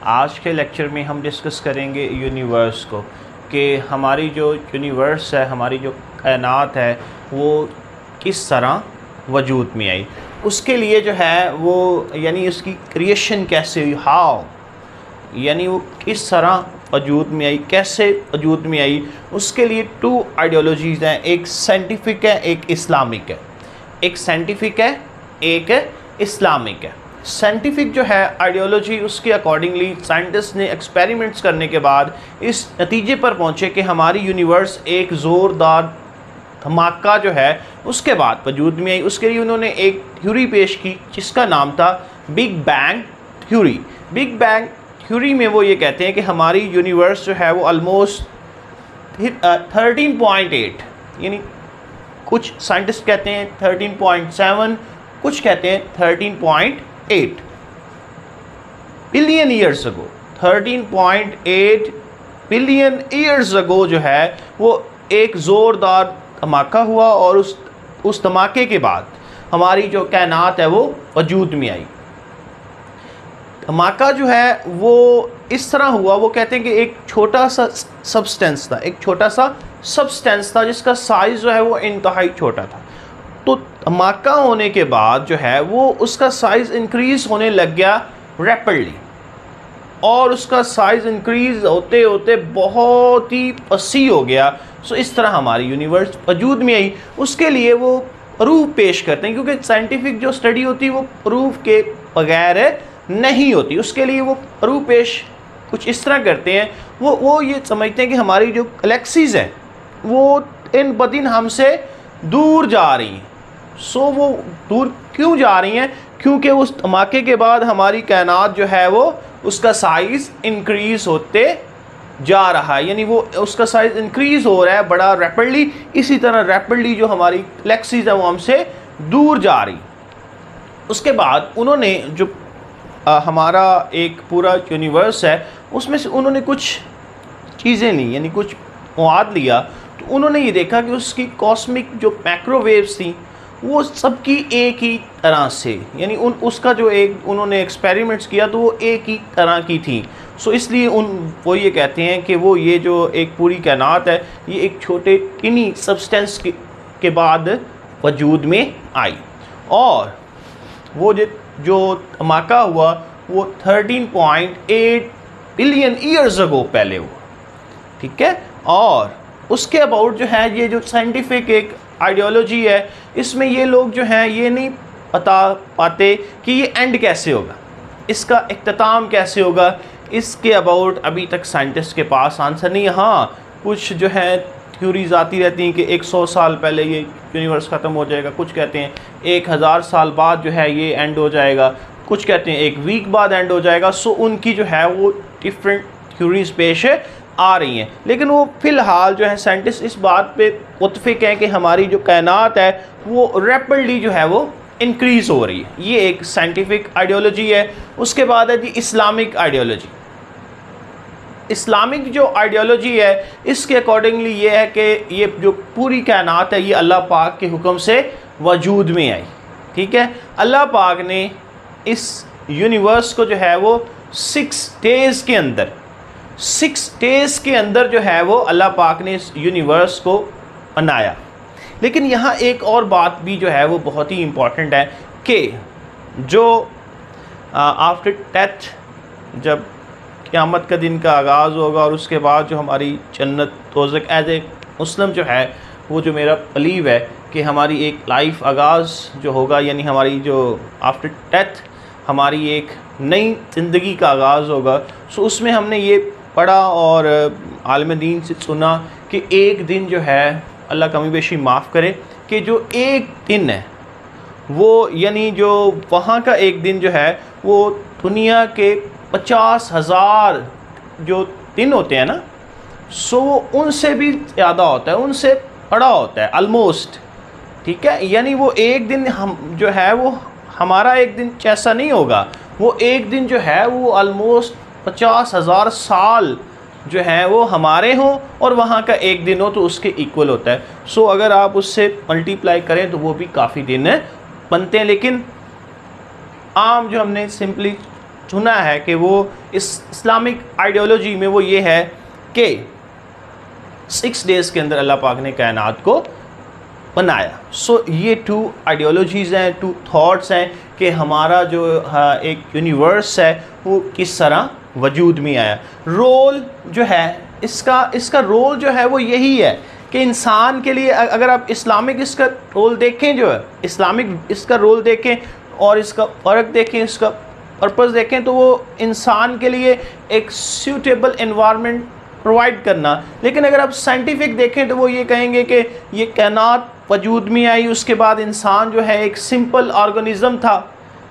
आज के लेक्चर में हम डिस्कस करेंगे यूनिवर्स को, कि हमारी जो यूनिवर्स है, हमारी जो कायनात है, वो किस तरह वजूद में आई। उसके लिए जो है वो यानी उसकी क्रिएशन कैसे हुई, हाउ, यानी वो किस तरह वजूद में आई, कैसे वजूद में आई। उसके लिए 2 आइडियोलॉजीज़ हैं, एक साइंटिफिक है, एक इस्लामिक है। एक साइंटिफिक है, एक इस्लामिक है। साइंटिफिक जो है आइडियोलॉजी, उसके अकॉर्डिंगली साइंटिस्ट ने एक्सपेरिमेंट्स करने के बाद इस नतीजे पर पहुँचे कि हमारी यूनिवर्स एक ज़ोरदार धमाका जो है उसके बाद वजूद में आई। उसके लिए उन्होंने एक थ्योरी पेश की जिसका नाम था big bang theory. Big bang theory में वो ये कहते हैं कि हमारी यूनिवर्स जो है वो ऑलमोस्ट 13.8, यानी कुछ साइंटिस्ट कहते हैं 13.7, कुछ कहते हैं 13.8 billion years ago. 13.8 billion years ago जो है वो एक ज़ोरदार धमाका हुआ और उस धमाके के बाद हमारी जो कायनात है वो वजूद में आई। धमाका जो है वो इस तरह हुआ, वो कहते हैं कि एक छोटा सा सब्सटेंस था, एक छोटा सा सब्सटेंस था जिसका साइज़ जो है वो इंतहाई छोटा था। तो धमाका होने के बाद जो है वो उसका साइज़ इंक्रीज़ होने लग गया रैपिडली, और उसका साइज़ इंक्रीज़ होते होते बहुत ही वसी हो गया। सो इस तरह हमारी यूनिवर्स वजूद में आई। उसके लिए वो प्रूफ पेश करते हैं, क्योंकि साइंटिफिक जो स्टडी होती है वो प्रूफ के बगैर नहीं होती। उसके लिए वो प्रूफ पेश कुछ इस तरह करते हैं, वो ये समझते हैं कि हमारी जो गैलेक्सीज़ हैं वो दिन ब दिन हमसे दूर जा रही हैं। सो वो दूर क्यों जा रही हैं? क्योंकि उस धमाके के बाद हमारी कायनात जो है वो उसका साइज़ इंक्रीज़ होते जा रहा है, यानी वो उसका साइज़ इंक्रीज़ हो रहा है बड़ा रैपिडली। इसी तरह रैपिडली जो हमारी गैलेक्सीज़ है वो हमसे दूर जा रही। उसके बाद उन्होंने जो हमारा एक पूरा यूनिवर्स है उसमें से उन्होंने कुछ चीज़ें ली, यानी कुछ मवाद लिया। तो उन्होंने ये देखा कि उसकी कॉस्मिक जो माइक्रोवेव्स थी वो सबकी एक ही तरह से, यानी उसका जो एक उन्होंने एक्सपेरिमेंट्स किया तो वो एक ही तरह की थी। सो इसलिए वो ये कहते हैं कि वो ये जो एक पूरी कायनात है ये एक छोटे टिनी सब्सटेंस के बाद वजूद में आई, और वो जो धमाका हुआ वो 13.8 बिलियन ईयर्स अगो पहले हुआ, ठीक है। और उसके अबाउट जो है ये जो साइंटिफिक एक आइडियोलॉजी है, इसमें ये लोग जो हैं ये नहीं बता पाते कि ये एंड कैसे होगा, इसका इख्तिताम कैसे होगा। इसके अबाउट अभी तक साइंटिस्ट के पास आंसर नहीं है। हाँ, कुछ जो है थ्योरीज आती रहती हैं कि 100 साल पहले ये यूनिवर्स ख़त्म हो जाएगा, कुछ कहते हैं 1000 साल बाद जो है ये एंड हो जाएगा, कुछ कहते हैं 1 वीक बाद एंड हो जाएगा। सो उनकी जो है वो डिफरेंट थ्योरीज पेश आ रही हैं, लेकिन वो फ़िलहाल जो है साइंटिस्ट इस बात पे मुत्तफ़िक़ हैं कि हमारी जो कायनात है वो रैपिडली जो है वो इंक्रीज़ हो रही है। ये एक साइंटिफिक आइडियोलॉजी है। उसके बाद है जी इस्लामिक आइडियोलॉजी। इस्लामिक जो आइडियोलॉजी है इसके अकॉर्डिंगली ये है कि ये जो पूरी कायनात है ये अल्लाह पाक के हुक्म से वजूद में आई, ठीक है। अल्लाह पाक ने इस यूनिवर्स को जो है वो 6 डेज़ के अंदर जो है वो अल्लाह पाक ने इस यूनिवर्स को बनाया। लेकिन यहाँ एक और बात भी जो है वो बहुत ही इम्पॉर्टेंट है कि जो आफ्टर डेथ, जब क़यामत का दिन का आगाज़ होगा और उसके बाद जो हमारी जन्नत दोज़ख, एज ए मुस्लिम जो है वो जो मेरा बिलीव है कि हमारी एक लाइफ आगाज़ जो होगा, यानी हमारी जो आफ्टर डेथ हमारी एक नई ज़िंदगी का आगाज़ होगा। सो उसमें हमने ये पढ़ा और आलिम दीन से सुना कि एक दिन जो है, अल्लाह कमी बेशी माफ़ करे, कि जो एक दिन है वो, यानी जो वहाँ का एक दिन जो है वो दुनिया के 50,000 जो दिन होते हैं ना, सो उनसे भी ज़्यादा होता है, उनसे बड़ा होता है ऑलमोस्ट, ठीक है। यानी वो एक दिन हम जो है वो हमारा एक दिन जैसा नहीं होगा, वो एक दिन जो है वो ऑलमोस्ट 50,000 साल जो है वो हमारे हों और वहाँ का एक दिन हो तो उसके इक्वल होता है। सो अगर आप उससे मल्टीप्लाई करें तो वो भी काफ़ी दिन बनते हैं। लेकिन आम जो हमने सिंपली चुना है कि वो इस इस्लामिक आइडियोलॉजी में वो ये है कि 6 डेज़ के अंदर अल्लाह पाक ने कायनात को बनाया। सो ये 2 आइडियोलॉजीज़ हैं, 2 थॉट्स हैं कि हमारा जो एक यूनिवर्स है वो किस तरह वजूद में आया। रोल जो है इसका रोल जो है वो यही है कि इंसान के लिए, अगर आप इस्लामिक इसका रोल देखें, जो है इस्लामिक इसका रोल देखें और इसका फ़र्क देखें, इसका पर्पस देखें, तो वो इंसान के लिए एक सूटेबल एनवायरनमेंट प्रोवाइड करना। लेकिन अगर आप साइंटिफिक देखें तो वो ये कहेंगे कि ये कायनात वजूद में आई, उसके बाद इंसान जो है एक सिंपल ऑर्गेनिज़म था,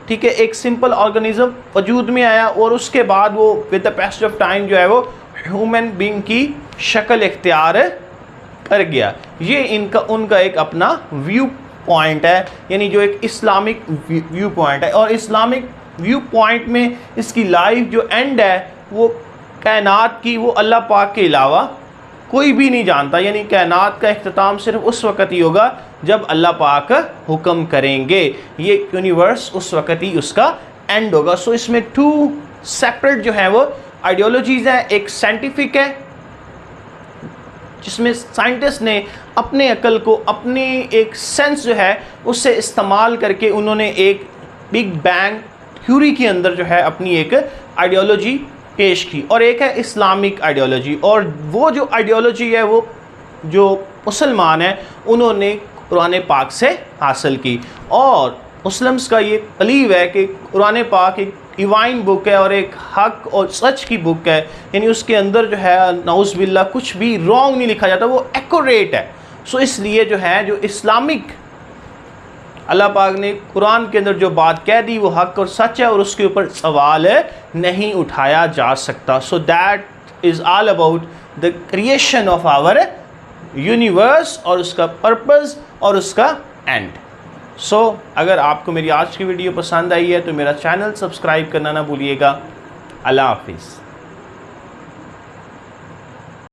ठीक है, एक सिंपल ऑर्गेनिज़म वजूद में आया और उसके बाद वो with the passage of time जो है वो ह्यूमन बीइंग की शक्ल इख्तियार कर गया। ये उनका एक अपना व्यू पॉइंट है, यानी जो एक इस्लामिक व्यू पॉइंट है। और इस्लामिक व्यू पॉइंट में इसकी लाइफ जो एंड है वो कायनात की, वो अल्लाह पाक के अलावा कोई भी नहीं जानता, यानी कायनात का इख्तिताम सिर्फ उस वक़्त ही होगा जब अल्लाह पाक हुक्म करेंगे। ये यूनिवर्स उस वक़्त ही उसका एंड होगा। सो इसमें 2 सेपरेट जो है वो आइडियोलॉजीज़ हैं। एक साइंटिफिक है जिसमें साइंटिस्ट ने अपने अकल को, अपनी एक सेंस जो है उससे इस्तेमाल करके उन्होंने एक बिग बैंग थ्योरी के अंदर जो है अपनी एक आइडियोलॉजी पेश की। और एक है इस्लामिक आइडियोलॉजी, और वो जो आइडियोलॉजी है वो जो मुसलमान हैं उन्होंने कुरान पाक से हासिल की। और मुस्लिम्स का ये बिलीव है कि कुरान पाक एक डिवाइन बुक है और एक हक और सच की बुक है, यानी उसके अंदर जो है नाउज़ बिल्लाह कुछ भी रॉन्ग नहीं लिखा जाता, वो एक्यूरेट है। सो इसलिए जो है जो इस्लामिक अल्लाह पाक ने कुरान के अंदर जो बात कह दी वो हक और सच है और उसके ऊपर सवाल नहीं उठाया जा सकता। So that is all about the creation of our universe और उसका पर्पस और उसका एंड। सो अगर आपको मेरी आज की वीडियो पसंद आई है तो मेरा चैनल सब्सक्राइब करना ना भूलिएगा। अल्लाह हाफिज़।